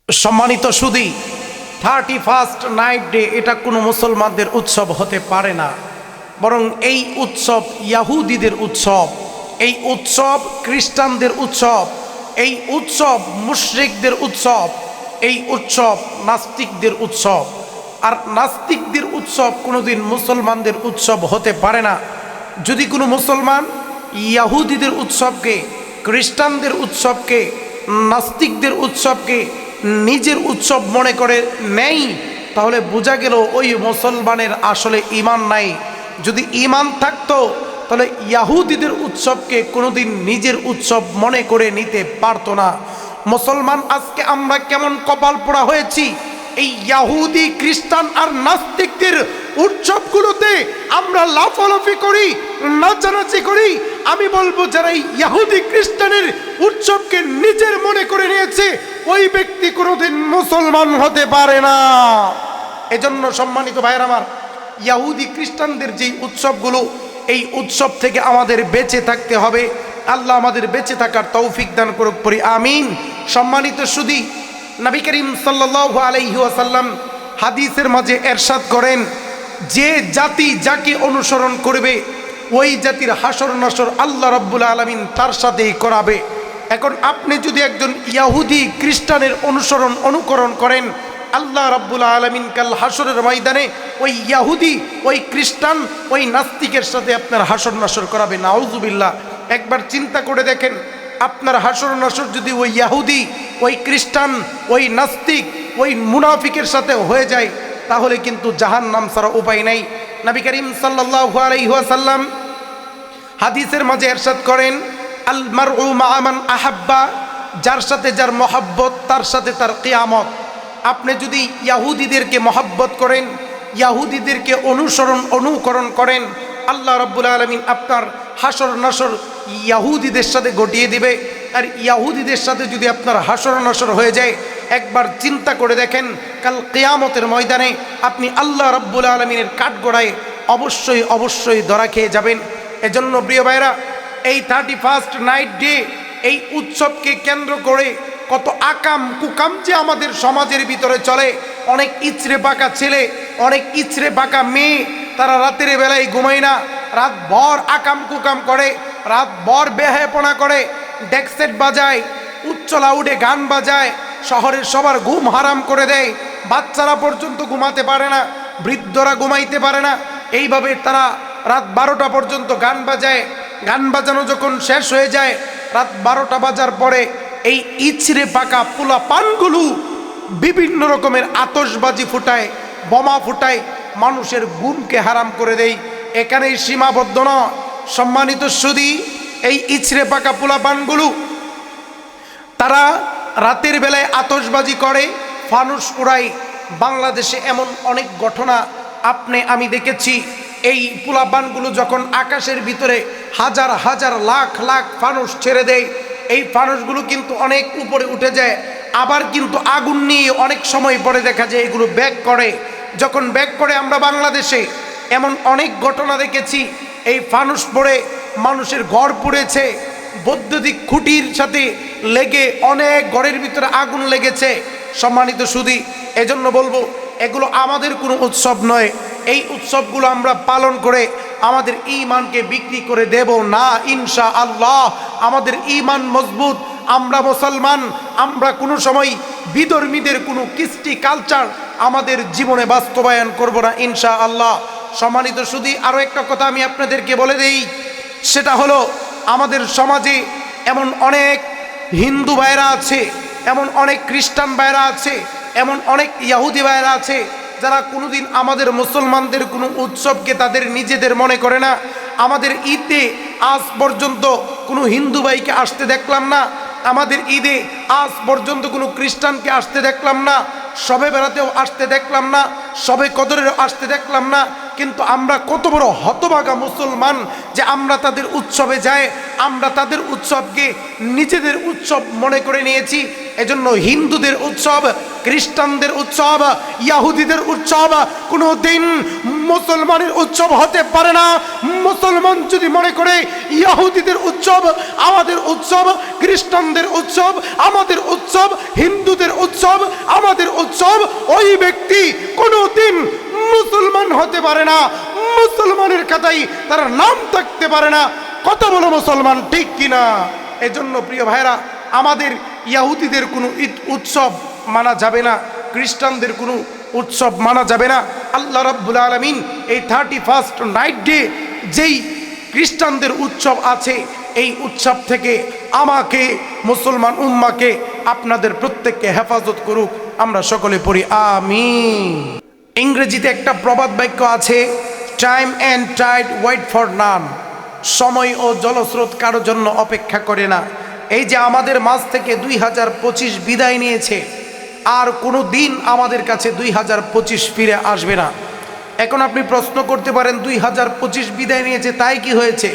সম্মানিত সুধী, 31st night day এটা কোনো মুসলমানদের উৎসব হতে পারে না, বরং এই উৎসব ইয়াহুদিদের উৎসব, এই উৎসব খ্রিস্টানদের উৎসব, এই উৎসব মুশরিকদের উৎসব, এই উৎসব নাস্তিকদের উৎসব। আর নাস্তিকদের উৎসব কোনোদিন মুসলমানদের উৎসব হতে পারে না। যদি কোনো মুসলমান ইয়াহুদিদের উৎসবকে, খ্রিস্টানদের উৎসবকে, নাস্তিকদের উৎসবকে নিজের উৎসব মনে করে নেই, তাহলে বোঝা গেল ওই মুসলমানের আসলে ঈমান নাই। যদি ঈমান থাকতো তাহলে ইয়াহুদিদের উৎসবকে কোনোদিন নিজের উৎসব মনে করে নিতে পারতো না। মুসলমান আজকে আমরা কেমন কপাল পোড়া হয়েছি, এই ইয়াহুদি, খ্রিস্টান আর নাস্তিকদের উৎসবগুলোতে আমরা লাফালাফি করি, নাচানাচি করি। আমি বলবো যারা এই ইয়াহুদি খ্রিস্টানের উৎসবকে নিজের মনে করে নিয়েছে, ওই ব্যক্তি কোনোদিন মুসলমান হতে পারে না। এজন্য সম্মানিত ভাইয়ের আমার, ইয়াহুদি খ্রিস্টানদের যেই উৎসবগুলো, এই উৎসব থেকে আমাদের বেঁচে থাকতে হবে। আল্লাহ আমাদের বেঁচে থাকার তৌফিক দান করুক, পড়ি আমিন। সম্মানিত সুধী, নবী করিম সাল্লাল্লাহু আলাইহি ওয়াসাল্লাম হাদিসের মাঝে এরশাদ করেন, যে জাতি যাকে অনুসরণ করবে ওই জাতির হাসর নাসর আল্লাহ রাব্বুল আলামিন তার সাথেই করাবে। এখন আপনি যদি একজন ইয়াহুদি খ্রিস্টানের অনুকরণ করেন, আল্লাহ রাব্বুল আলামিন কাল হাসরের ময়দানে ওই ইয়াহুদি, ওই খ্রিস্টান, ওই নাস্তিকের সাথে আপনার হাসর নাসর করাবে। নাউজুবিল্লাহ। একবার চিন্তা করে দেখেন, আপনার হাসর নাসর যদি ওই ইয়াহুদি, ওই খ্রিস্টান, ওই নাস্তিক, ওই মুনাফিকের সাথে হয়ে যায়, তাহলে কিন্তু জাহান্নাম ছাড়া উপায় নাই। নবী করিম সাল্লাল্লাহু আলাইহি ওয়াসাল্লাম হাদিসের মাঝে ইরশাদ করেন, আল মারউ মা মান আহাব্বা, যার সাথে যার মহব্বত তার সাথে তার কিয়ামত। আপনি যদি ইয়াহুদিদেরকে মহব্বত করেন, ইয়াহুদিদেরকে অনুকরণ করেন, আল্লাহ রাব্বুল আলামিন আপনার হাসর নাসর ইয়াহুদিদের সাথে ঘটিয়ে দিবে। আর ইয়াহুদিদের সাথে যদি আপনার হাসর নাসর হয়ে যায়, একবার চিন্তা করে দেখেন, কাল কিয়ামতের ময়দানে আপনি আল্লাহ রাব্বুল আলামিনের কাঠগড়ায় অবশ্যই অবশ্যই ধরা খেয়ে যাবেন। এজন্য প্রিয় ভাইরা, এই 31st নাইট ডে, এই উৎসবকে কেন্দ্র করে কত আকাম কুকাম যে আমাদের সমাজের ভিতরে চলে। অনেক ইচড়ে পাকা ছেলে, অনেক ইচড়ে পাকা মেয়ে, তারা রাতের বেলায় ঘুমায় না, রাত ভর আকাম কুকাম করে, রাত ভর বেহায়াপনা করে, ডেকসেট বাজায়, উচ্চ লাউডে গান বাজায়, শহরের সবার ঘুম হারাম করে দেয়। বাচ্চারা পর্যন্ত ঘুমাতে পারে না, বৃদ্ধরা ঘুমাইতে পারে না। এইভাবে তারা রাত 12টা পর্যন্ত গান বাজায়। গান বাজানো যখন শেষ হয়ে যায়, রাত 12টা বাজার পরে এই ইচড়ে পাকা পোলা পানগুলো বিভিন্ন রকমের আতশবাজি ফুটায়, বোমা ফুটায়, মানুষের ঘুমকে হারাম করে দেয়। এখানেই সীমাবদ্ধ না। সম্মানিত সুধী, এই ইচড়ে পাকা পোলা পানগুলো তারা রাতের বেলায় আতশবাজি করে, ফানুস উড়ায়। বাংলাদেশে এমন অনেক ঘটনা আমি দেখেছি। এই পোলাপানগুলো যখন আকাশের ভিতরে হাজার হাজার লাখ লাখ ফানুস ছেড়ে দেয়, এই ফানুসগুলো কিন্তু অনেক উপরে উঠে যায়, আবার কিন্তু আগুন নিয়ে অনেক সময় পরে দেখা যায় এগুলো ব্যাক করে। যখন ব্যাক করে, আমরা বাংলাদেশে এমন অনেক ঘটনা দেখেছি, এই ফানুস পড়ে মানুষের ঘর পুড়েছে, বৈদ্যুতিক খুঁটির সাথে লেগে অনেক ঘরের ভিতরে আগুন লেগেছে। সম্মানিত সুধী, এজন্য বলবো, এগুলো আমাদের কোনো উৎসব নয়। এই উৎসবগুলো আমরা পালন করে আমাদের ঈমানকে বিক্রি করে দেব না ইনশাআল্লাহ। আমাদের ঈমান মজবুত, আমরা মুসলমান, আমরা কোনো সময় বিধর্মীদের কোনো কৃষ্টি কালচার আমাদের জীবনে বাস্তবায়ন করব না ইনশাআল্লাহ। সম্মানিত সুধী, আরও একটা কথা আমি আপনাদেরকে বলে দেই, সেটা হলো, আমাদের সমাজে এমন অনেক হিন্দু ভাইরা আছে, এমন অনেক খ্রিস্টান ভাইরা আছে, এমন অনেক ইয়াহুদি ভাইরা আছে, যারা কোনোদিন আমাদের মুসলমানদের কোনো উৎসবকে তাদের নিজেদের মনে করে না। আমাদের ঈদে আজ পর্যন্ত কোনো হিন্দু ভাইকে আসতে দেখলাম না, আমাদের ঈদে আজ পর্যন্ত কোনো খ্রিস্টানকে আসতে দেখলাম না, শবে বেড়াতেও আসতে দেখলাম না, শবে কদরেও আসতে দেখলাম না। কিন্তু আমরা কত বড় হতভাগা মুসলমান যে আমরা তাদের উৎসবে যাই, আমরা তাদের উৎসবকে নিজেদের উৎসব মনে করে নিয়েছি। এজন্য হিন্দুদের উৎসব, খ্রিস্টানদের উৎসব, ইহুদিদের উৎসব কোনো দিন মুসলমানের উৎসব হতে পারে না। মুসলমান যদি মনে করে ইহুদিদের উৎসব আমাদের উৎসব, খ্রিস্টানদের উৎসব আমাদের উৎসব, হিন্দুদের উৎসব আমাদের উৎসব, ওই ব্যক্তি কোনো দিন মুসলমান হতে পারে না। মুসলমানের খাতায় তার নাম থাকতে পারে না। কত বড় মুসলমান, ঠিক কিনা? এজন্য প্রিয় ভাইরা, আমাদের ইহুদিদের কোনো উৎসব মানা যাবে না, খ্রিস্টানদের কোনো উৎসব মানা যাবে না। আল্লাহ রাব্বুল আলামিন এই 31st নাইট ডে যেই খ্রিস্টানদের উৎসব আছে, এই উৎসব থেকে আমাকে, মুসলমান উম্মাকে, আপনাদের প্রত্যেককে হেফাজত করুক। আমরা সকলে পড়ি আমিন। ইংরেজিতে একটা প্রবাদ বাক্য আছে, time and tide wait for none. সময় ও জলস্রোত কারোর জন্য অপেক্ষা করে না। এই যে আমাদের মাঝ থেকে 2025 বিদায় নিয়েছে, আর কোনো দিন আমাদের কাছে 2025 ফিরে আসবে না। এখন আপনি প্রশ্ন করতে পারেন 2025 বিদায় নিয়েছে তাই কি হয়েছে?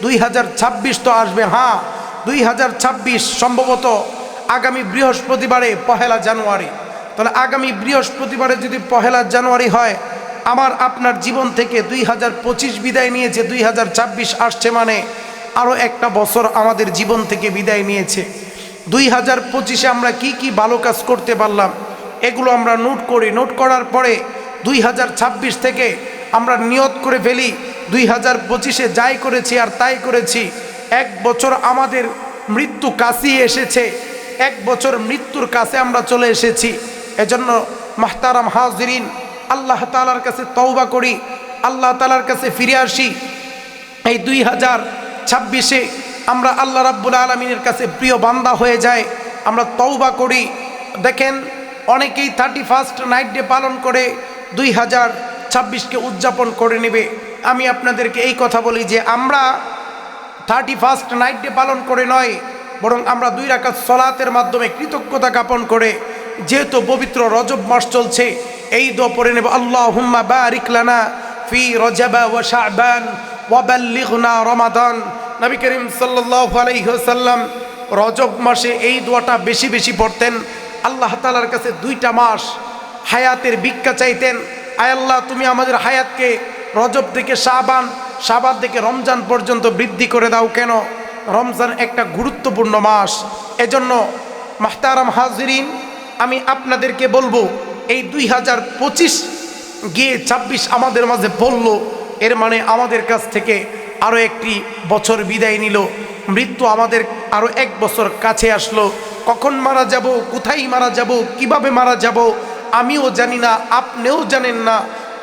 2026 তো আসবে। হ্যাঁ, 2026 সম্ভবত আগামী বৃহস্পতিবারে 1 জানুয়ারি। তাহলে আগামী বৃহস্পতিবারে যদি 1 জানুয়ারি হয়, আমার আপনার জীবন থেকে 2025 বিদায় নিয়েছে, 2026 আসছে, মানে আরও একটা বছর আমাদের জীবন থেকে বিদায় নিয়েছে। 2025-এ আমরা কি কি ভালো কাজ করতে পারলাম এগুলো আমরা নোট করি। নোট করার পরে 2026 থেকে আমরা নিয়ত করে ফেলি 2025-এ যাই করেছি আর তাই করেছি। 1 বছর আমাদের মৃত্যু কাছেই এসেছে, 1 বছর মৃত্যুর কাছে আমরা চলে এসেছি। এজন্য মাহতারাম হাজিরিন, আল্লাহ তাআলার কাছে তওবা করি, আল্লাহ তাআলার কাছে ফিরে আসি। এই 2026-এ আমরা আল্লাহ রাব্বুল আলামিনের কাছে প্রিয় বান্দা হয়ে যায়, আমরা তওবা করি। দেখেন, অনেকেই 31st নাইট ডে পালন করে 2026-কে উদযাপন করে নেবে। আমি আপনাদেরকে এই কথা বলি যে আমরা 31st নাইট ডে পালন করে নয়, বরং আমরা 2 রাকাত সালাতের মাধ্যমে কৃতজ্ঞতা জ্ঞাপন করে, যেহেতু পবিত্র রজব মাস চলছে, এই দোয়া পড়ে নেব, আল্লাহুম্মা বারিক লানা ফি রজব ওয়া শাবান ওয়া বাল্লিগনা রমাদান। নবী করিম সাল্লাল্লাহু আলাইহি ওয়াসাল্লাম রজব মাসে এই দোয়াটা বেশি বেশি পড়তেন। আল্লাহ তাআলার কাছে 2টা মাস হায়াতের ভিক্ষা চাইতেন। আয় আল্লাহ, তুমি আমাদের হায়াতকে রজব থেকে শাবান, শাবান থেকে রমজান পর্যন্ত বৃদ্ধি করে দাও। কেন? রমজান একটা গুরুত্বপূর্ণ মাস। এজন্য মাহতারাম হাজিরিন, আমি আপনাদেরকে বলবো, এই 2025 গিয়ে 26 আমাদের মাঝে পড়ল, এর মানে আমাদের কাছ থেকে আরও একটি বছর বিদায় নিল। মৃত্যু আমাদের আরও 1 বছর কাছে আসলো। কখন মারা যাব, কোথায় মারা যাব, কিভাবে মারা যাব আমিও জানি না, আপনিও জানেন না।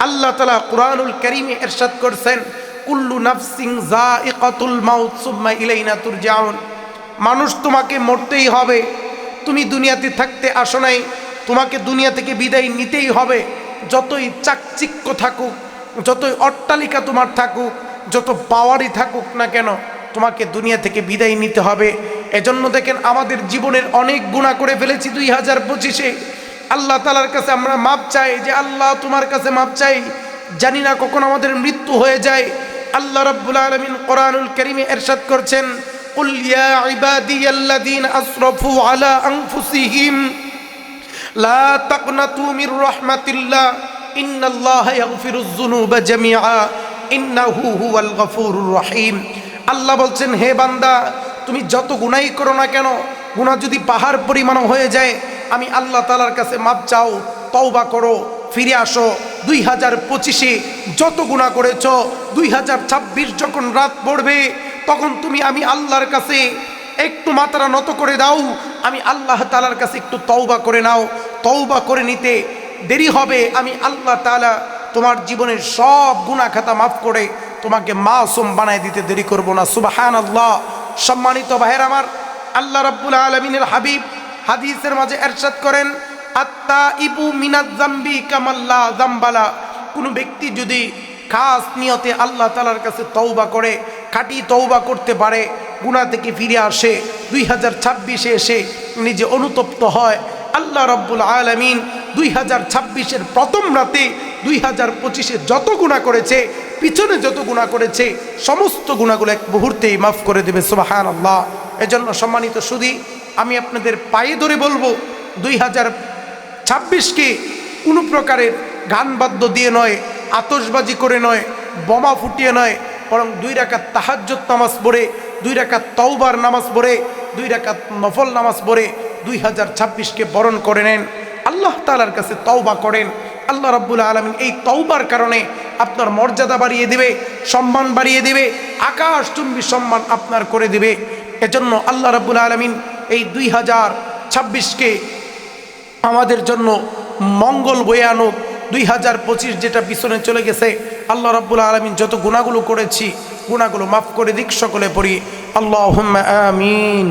আল্লাহ তাআলা কুরআনুল কারীমে ইরশাদ করছেন, কুল্লু নাফসিন যায়িকাতুল মাউত সুম্মা ইলাইনা তুরজাউন। মানুষ, তোমাকে মরতেই হবে। তুমি দুনিয়াতে থাকতে আসো নাই, তোমাকে দুনিয়া থেকে বিদায় নিতেই হবে। যতই চাকচিক্য থাকুক, যতই অট্টালিকা তোমার থাকুক, যত পাওয়ারই থাকুক না কেন, তোমাকে দুনিয়া থেকে বিদায় নিতে হবে। এজন্য দেখেন, আমাদের জীবনের অনেক গুনাহ করে ফেলেছি 2025-এ। আল্লাহ তাআলার কাছে আমরা মাপ চাই যে আল্লাহ, তোমার কাছে মাপ চাই, জানি না কখন আমাদের মৃত্যু হয়ে যায়। আল্লাহ রাব্বুল আলামিন কোরআনুল কারীমে ইরশাদ করছেন, কুল ইয়া ইবাদিয়াল্লাযীনা আসরাফু আলা আনফুসিহিম লা তাকনাতু মির রাহমাতিল্লাহ ইন্নাল্লাহা ইয়াগফিরুয যুনুবা জামিআ ইন্নাহু হুয়াল গফুরুর রহিম। আল্লাহ বলছেন, হে বান্দা, তুমি যত গুনাহই করো না কেন, গুনাহ যদি পাহাড় পরিমাণ হয়ে যায়, আমি আল্লাহ তাআলার কাছে মাপ চাও, তওবা করো, ফিরে আসো। 2025-এ যত গুনাহ করেছ, 2026 যখন রাত পড়বে, তখন তুমি আমি আল্লাহর কাছে একটু মাথা নত করে দাও, আমি আল্লাহ তাআলার কাছে একটু তওবা করে নাও। তওবা করে নিতে দেরি হবে, আমি আল্লাহ তাআলা তোমার জীবনের সব গুনাহ খাতা মাফ করে তোমাকে মাসুম বানায় দিতে দেরি করব না। সুবহানাল্লাহ। সম্মানিত ভাইয়ের আমার, আল্লাহ রাব্বুল আলামিনের হাবিব হাদিসের মাঝে ইরশাদ করেন, আত্তাইবু মিনাজ যামবি কামাল্লা যামবালা। কোনো ব্যক্তি যদি খাস নিয়তে আল্লাহ তাআলার কাছে তওবা করে, খাঁটি তওবা করতে পারে, গুনাহ থেকে ফিরে আসে, 2026-এ এসে নিজে অনুতপ্ত হয়, আল্লাহ রাব্বুল আলামিন 2026-এর প্রথম রাতে 2025-এ যত গুনাহ করেছে, পিছনে যত গুনাহ করেছে, সমস্ত গুনাহগুলো এক মুহূর্তেই মাফ করে দেবে। সুবহানাল্লাহ। এজন্য সম্মানিত সুধী, আমি আপনাদের পায়ে ধরে বলবো 2026কে কোনো প্রকারের গান বাদ্য দিয়ে নয়, আতশবাজি করে নয়, বোমা ফুটিয়ে নয়, বরং 2 রাকাত তাহাজ্জুদ নামাজ পড়ে, 2 রাকাত তওবার নামাজ পড়ে, 2 রাকাত নফল নামাজ পড়ে 2026কে বরণ করে নেন। আল্লাহ তাআলার কাছে তওবা করেন। আল্লাহ রাব্বুল আলামিন এই তওবার কারণে আপনার মর্যাদা বাড়িয়ে দিবে, সম্মান বাড়িয়ে দিবে, আকাশচুম্বী সম্মান আপনার করে দিবে। এজন্য আল্লাহ রাব্বুল আলামিন এই 2026কে আমাদের জন্য মঙ্গল বয়ে আনুক। 2025 যেটা পিছনে চলে গেছে, আল্লাহ রাব্বুল আলামিন যত গুনাহগুলো করেছি গুনাহগুলো মাফ করে দিক। সকলে পড়ি আল্লাহুম্মা আমিন।